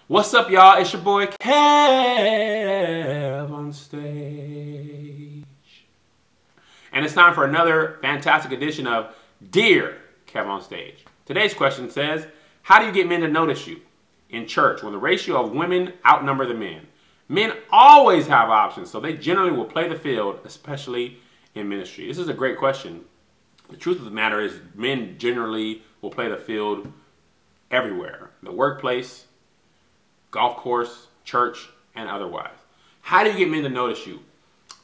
What's up, y'all? It's your boy KevOnStage. And it's time for another fantastic edition of Dear KevOnStage. Today's question says, how do you get men to notice you in church when the ratio of women outnumber the men? Men always have options, so they generally will play the field, especially in ministry. This is a great question. The truth of the matter is men generally will play the field everywhere. The workplace, golf course, church, and otherwise. How do you get men to notice you?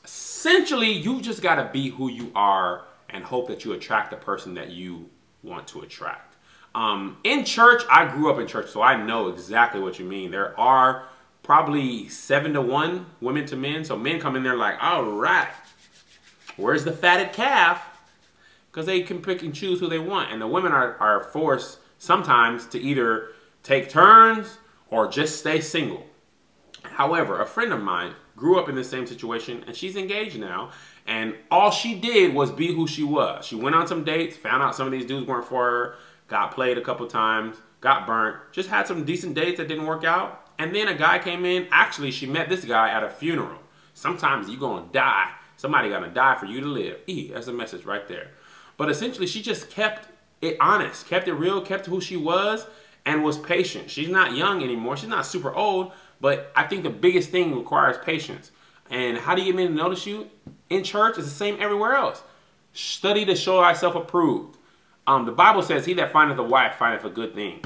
Essentially, you just got to be who you are and hope that you attract the person that you want to attract. In church, I grew up in church, so I know exactly what you mean. There are probably 7-to-1 women to men. So men come in there like, all right, where's the fatted calf? Because they can pick and choose who they want. And the women are forced sometimes to either take turns or just stay single. However, a friend of mine grew up in the same situation, and she's engaged now, and all she did was be who she was. She went on some dates, found out some of these dudes weren't for her, got played a couple times, got burnt, just had some decent dates that didn't work out, and then a guy came in. Actually, she met this guy at a funeral. Sometimes you're gonna die. Somebody gonna die for you to live. That's a message right there. But essentially, she just kept it honest, kept it real, kept who she was, and was patient. She's not young anymore. She's not super old, but I think the biggest thing requires patience. And how do you get men to notice you? In church, it's the same everywhere else. Study to show thyself approved. The Bible says, he that findeth a wife findeth a good thing.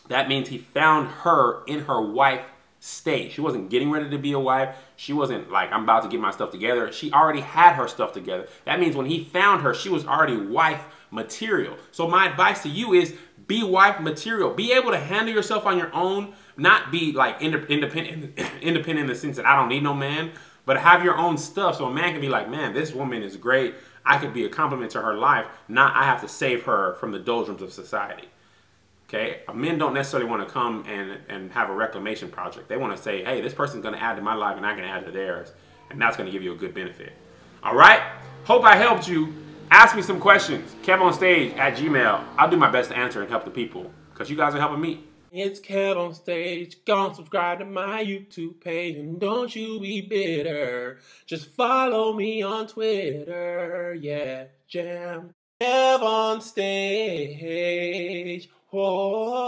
That means he found her in her wife state. She wasn't getting ready to be a wife. She wasn't like, I'm about to get my stuff together. She already had her stuff together. That means when he found her, she was already wife material. So my advice to you is be wife material. Be able to handle yourself on your own. Not be like independent in the sense that I don't need no man, but have your own stuff so a man can be like, man, this woman is great. I could be a compliment to her life. Not I have to save her from the doldrums of society. Okay, men don't necessarily want to come and have a reclamation project. They want to say, hey, this person's going to add to my life and I can add to theirs. And that's going to give you a good benefit. All right? Hope I helped you. Ask me some questions. KevOnStage@gmail.com. I'll do my best to answer and help the people because you guys are helping me. It's KevOnStage. Go and subscribe to my YouTube page and don't you be bitter. Just follow me on Twitter. Yeah, jam. KevOnStage. Oh.